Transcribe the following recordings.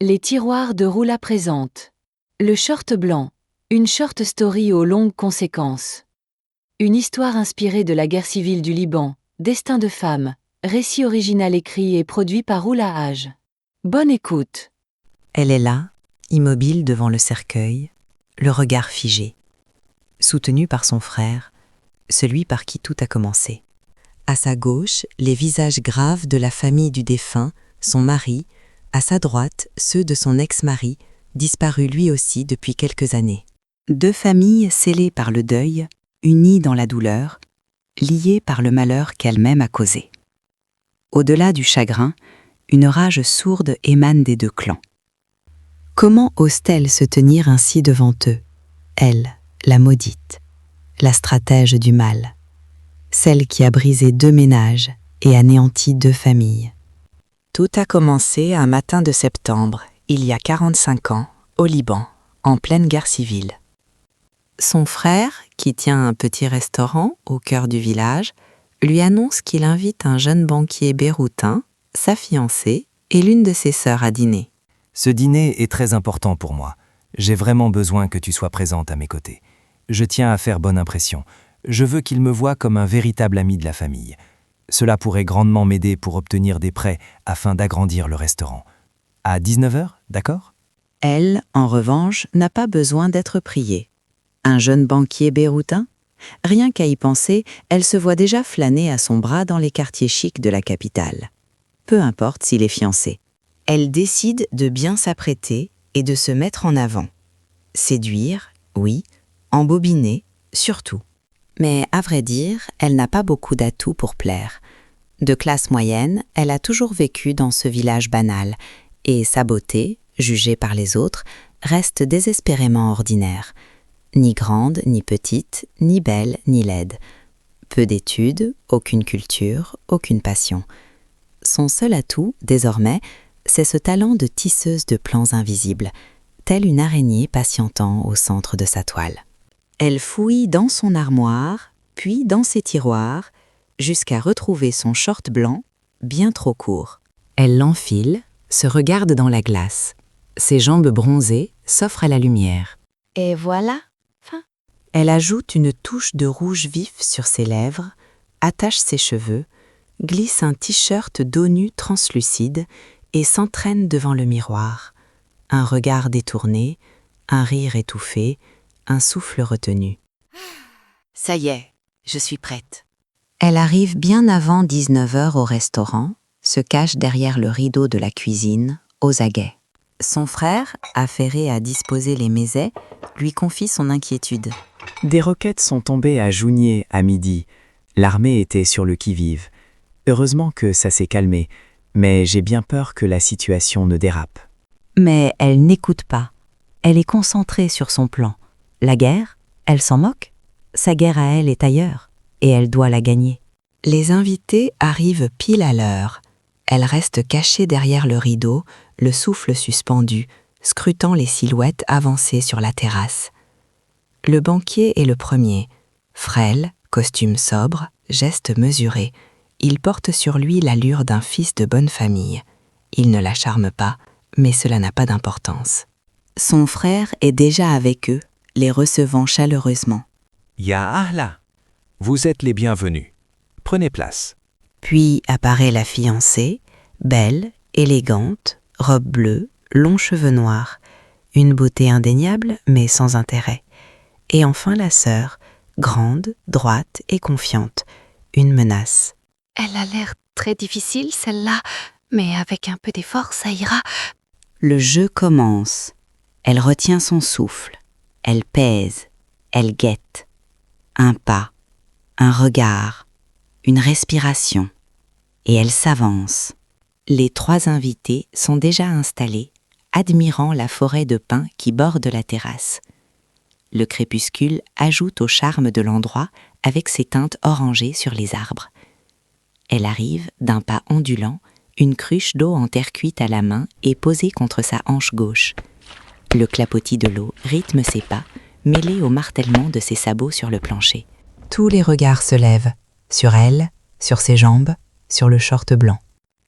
Les tiroirs de Roula présentent Le short blanc, une short story aux longues conséquences. Une histoire inspirée de la guerre civile du Liban, Destin de femme, récit original écrit et produit par Roula Hage. Bonne écoute. Elle est là, immobile devant le cercueil, le regard figé, soutenue par son frère, celui par qui tout a commencé. À sa gauche, les visages graves de la famille du défunt, son mari, à sa droite, ceux de son ex-mari, disparu lui aussi depuis quelques années. Deux familles scellées par le deuil, unies dans la douleur, liées par le malheur qu'elle-même a causé. Au-delà du chagrin, une rage sourde émane des deux clans. Comment ose-t-elle se tenir ainsi devant eux, elle, la maudite, la stratège du mal, celle qui a brisé deux ménages et anéanti deux familles? Tout a commencé un matin de septembre, il y a 45 ans, au Liban, en pleine guerre civile. Son frère, qui tient un petit restaurant au cœur du village, lui annonce qu'il invite un jeune banquier béroutin, sa fiancée et l'une de ses sœurs à dîner. Ce dîner est très important pour moi. J'ai vraiment besoin que tu sois présente à mes côtés. Je tiens à faire bonne impression. Je veux qu'il me voie comme un véritable ami de la famille. Cela pourrait grandement m'aider pour obtenir des prêts afin d'agrandir le restaurant. À 19h, d'accord ? Elle, en revanche, n'a pas besoin d'être priée. Un jeune banquier béroutin ? Rien qu'à y penser, elle se voit déjà flâner à son bras dans les quartiers chics de la capitale. Peu importe s'il est fiancé. Elle décide de bien s'apprêter et de se mettre en avant. Séduire, oui, embobiner, surtout. Mais à vrai dire, elle n'a pas beaucoup d'atouts pour plaire. De classe moyenne, elle a toujours vécu dans ce village banal, et sa beauté, jugée par les autres, reste désespérément ordinaire. Ni grande, ni petite, ni belle, ni laide. Peu d'études, aucune culture, aucune passion. Son seul atout, désormais, c'est ce talent de tisseuse de plans invisibles, telle une araignée patientant au centre de sa toile. Elle fouille dans son armoire, puis dans ses tiroirs, jusqu'à retrouver son short blanc, bien trop court. Elle l'enfile, se regarde dans la glace. Ses jambes bronzées s'offrent à la lumière. Et voilà, fin. Elle ajoute une touche de rouge vif sur ses lèvres, attache ses cheveux, glisse un t-shirt dos nu translucide et s'entraîne devant le miroir. Un regard détourné, un rire étouffé, un souffle retenu. Ça y est, je suis prête. Elle arrive bien avant 19h au restaurant, se cache derrière le rideau de la cuisine, aux aguets. Son frère, affairé à disposer les mésets, lui confie son inquiétude. Des roquettes sont tombées à Jounier à midi. L'armée était sur le qui-vive. Heureusement que ça s'est calmé, mais j'ai bien peur que la situation ne dérape. Mais elle n'écoute pas. Elle est concentrée sur son plan. La guerre, elle s'en moque. Sa guerre à elle est ailleurs, et elle doit la gagner. Les invités arrivent pile à l'heure. Elle reste cachée derrière le rideau, le souffle suspendu, scrutant les silhouettes avancées sur la terrasse. Le banquier est le premier. Frêle, costume sobre, geste mesuré. Il porte sur lui l'allure d'un fils de bonne famille. Il ne la charme pas, mais cela n'a pas d'importance. Son frère est déjà avec eux, les recevant chaleureusement. Ya Ahla, vous êtes les bienvenus. Prenez place. Puis apparaît la fiancée, belle, élégante, robe bleue, longs cheveux noirs, une beauté indéniable mais sans intérêt. Et enfin la sœur, grande, droite et confiante, une menace. Elle a l'air très difficile, celle-là, mais avec un peu d'effort, ça ira. Le jeu commence. Elle retient son souffle. Elle pèse. Elle guette. Un pas. Un regard. Une respiration. Et elle s'avance. Les trois invités sont déjà installés, admirant la forêt de pins qui borde la terrasse. Le crépuscule ajoute au charme de l'endroit avec ses teintes orangées sur les arbres. Elle arrive d'un pas ondulant, une cruche d'eau en terre cuite à la main et posée contre sa hanche gauche. Le clapotis de l'eau rythme ses pas, mêlé au martèlement de ses sabots sur le plancher. Tous les regards se lèvent, sur elle, sur ses jambes, sur le short blanc.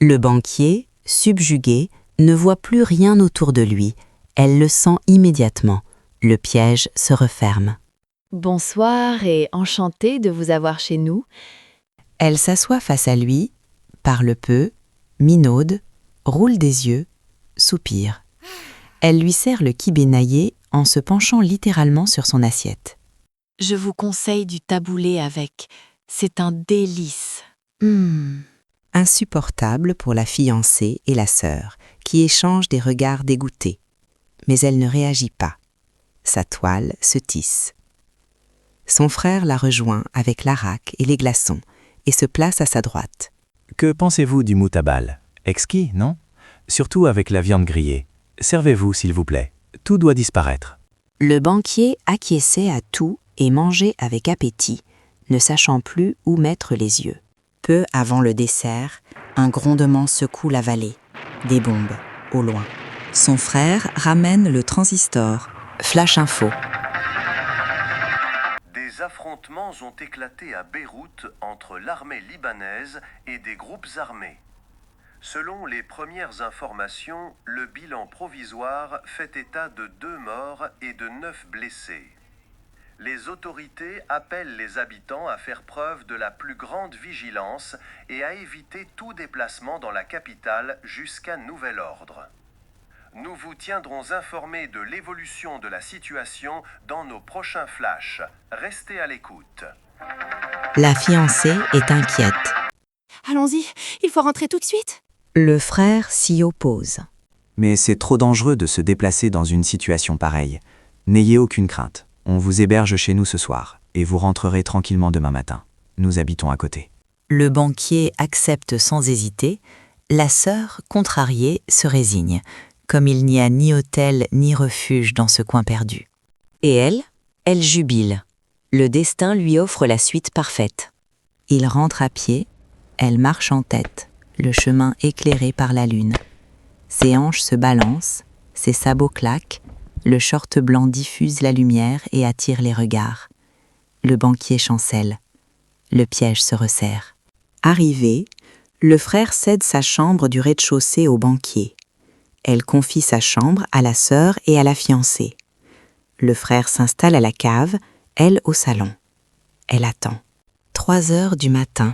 Le banquier, subjugué, ne voit plus rien autour de lui. Elle le sent immédiatement. Le piège se referme. Bonsoir et enchantée de vous avoir chez nous. Elle s'assoit face à lui, parle peu, minaude, roule des yeux, soupire. Elle lui sert le kibénaillé en se penchant littéralement sur son assiette. Je vous conseille du taboulé avec. C'est un délice. Insupportable pour la fiancée et la sœur, qui échangent des regards dégoûtés. Mais elle ne réagit pas. Sa toile se tisse. Son frère la rejoint avec l'araque et les glaçons et se place à sa droite. Que pensez-vous du moutabal? Exquis, non? Surtout avec la viande grillée. Servez-vous, s'il vous plaît. Tout doit disparaître. Le banquier acquiesçait à tout et mangeait avec appétit, ne sachant plus où mettre les yeux. Peu avant le dessert, un grondement secoue la vallée. Des bombes, au loin. Son frère ramène le transistor. Flash info. Des affrontements ont éclaté à Beyrouth entre l'armée libanaise et des groupes armés. Selon les premières informations, le bilan provisoire fait état de 2 morts et de 9 blessés. Les autorités appellent les habitants à faire preuve de la plus grande vigilance et à éviter tout déplacement dans la capitale jusqu'à nouvel ordre. Nous vous tiendrons informés de l'évolution de la situation dans nos prochains flashs. Restez à l'écoute. La fiancée est inquiète. Allons-y, il faut rentrer tout de suite. Le frère s'y oppose. Mais c'est trop dangereux de se déplacer dans une situation pareille. N'ayez aucune crainte. On vous héberge chez nous ce soir, et vous rentrerez tranquillement demain matin. Nous habitons à côté. Le banquier accepte sans hésiter. La sœur, contrariée, se résigne, comme il n'y a ni hôtel ni refuge dans ce coin perdu. Et elle jubile. Le destin lui offre la suite parfaite. Il rentre à pied, elle marche en tête, le chemin éclairé par la lune. Ses hanches se balancent, ses sabots claquent, le short blanc diffuse la lumière et attire les regards. Le banquier chancelle. Le piège se resserre. Arrivé, le frère cède sa chambre du rez-de-chaussée au banquier. Elle confie sa chambre à la sœur et à la fiancée. Le frère s'installe à la cave, elle au salon. Elle attend. 3 heures du matin.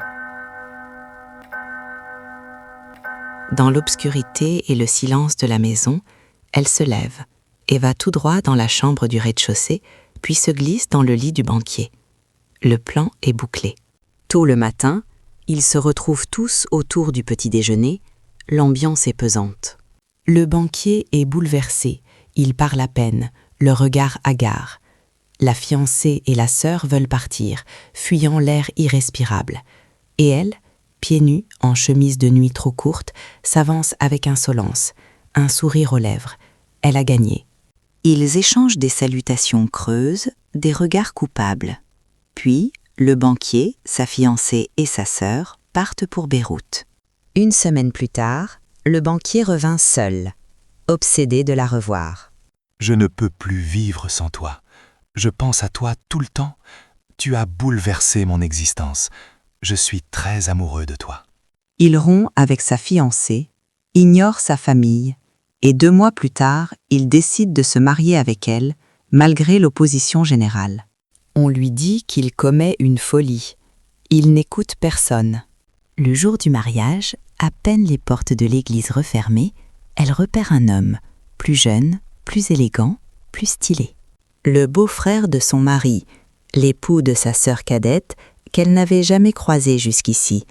Dans l'obscurité et le silence de la maison, elle se lève et va tout droit dans la chambre du rez-de-chaussée, puis se glisse dans le lit du banquier. Le plan est bouclé. Tôt le matin, ils se retrouvent tous autour du petit déjeuner. L'ambiance est pesante. Le banquier est bouleversé. Il parle à peine, le regard hagard. La fiancée et la sœur veulent partir, fuyant l'air irrespirable. Et elle, pieds nus, en chemise de nuit trop courte, s'avance avec insolence, un sourire aux lèvres. Elle a gagné. Ils échangent des salutations creuses, des regards coupables. Puis, le banquier, sa fiancée et sa sœur partent pour Beyrouth. 1 semaine plus tard, le banquier revint seul, obsédé de la revoir. Je ne peux plus vivre sans toi. Je pense à toi tout le temps. Tu as bouleversé mon existence. Je suis très amoureux de toi. Il rompt avec sa fiancée, ignore sa famille, et 2 mois plus tard, il décide de se marier avec elle, malgré l'opposition générale. On lui dit qu'il commet une folie. Il n'écoute personne. Le jour du mariage, à peine les portes de l'église refermées, elle repère un homme, plus jeune, plus élégant, plus stylé. Le beau-frère de son mari, l'époux de sa sœur cadette, qu'elle n'avait jamais croisé jusqu'ici.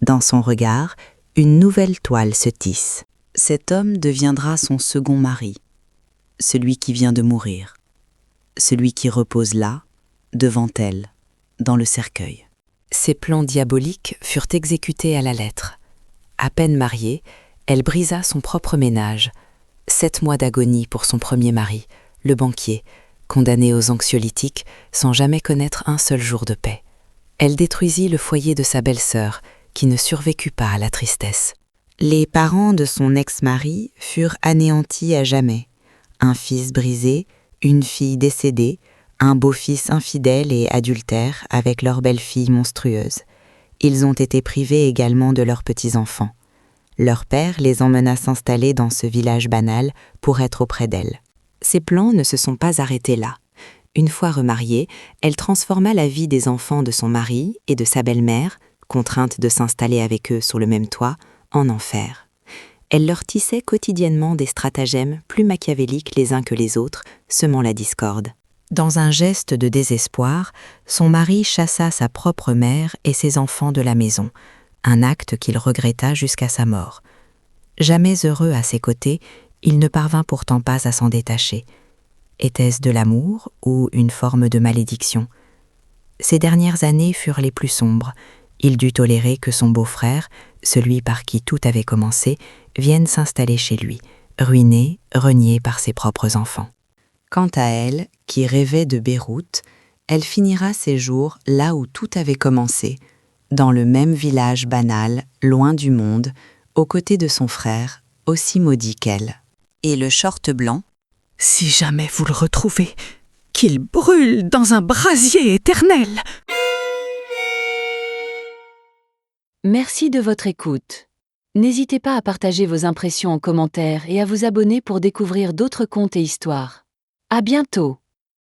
Dans son regard, une nouvelle toile se tisse. Cet homme deviendra son second mari, celui qui vient de mourir, celui qui repose là, devant elle, dans le cercueil. Ses plans diaboliques furent exécutés à la lettre. À peine mariée, elle brisa son propre ménage. 7 mois d'agonie pour son premier mari, le banquier, condamné aux anxiolytiques sans jamais connaître un seul jour de paix. Elle détruisit le foyer de sa belle-sœur, qui ne survécut pas à la tristesse. Les parents de son ex-mari furent anéantis à jamais. Un fils brisé, une fille décédée, un beau-fils infidèle et adultère avec leur belle-fille monstrueuse. Ils ont été privés également de leurs petits-enfants. Leur père les emmena s'installer dans ce village banal pour être auprès d'elle. Ses plans ne se sont pas arrêtés là. Une fois remariée, elle transforma la vie des enfants de son mari et de sa belle-mère, contrainte de s'installer avec eux sous le même toit, en enfer. Elle leur tissait quotidiennement des stratagèmes plus machiavéliques les uns que les autres, semant la discorde. Dans un geste de désespoir, son mari chassa sa propre mère et ses enfants de la maison, un acte qu'il regretta jusqu'à sa mort. Jamais heureux à ses côtés, il ne parvint pourtant pas à s'en détacher. Était-ce de l'amour ou une forme de malédiction? Ses dernières années furent les plus sombres. Il dut tolérer que son beau-frère, celui par qui tout avait commencé, vienne s'installer chez lui, ruiné, renié par ses propres enfants. Quant à elle, qui rêvait de Beyrouth, elle finira ses jours là où tout avait commencé, dans le même village banal, loin du monde, aux côtés de son frère, aussi maudit qu'elle. Et le short blanc? Si jamais vous le retrouvez, qu'il brûle dans un brasier éternel. Merci de votre écoute. N'hésitez pas à partager vos impressions en commentaire et à vous abonner pour découvrir d'autres contes et histoires. À bientôt!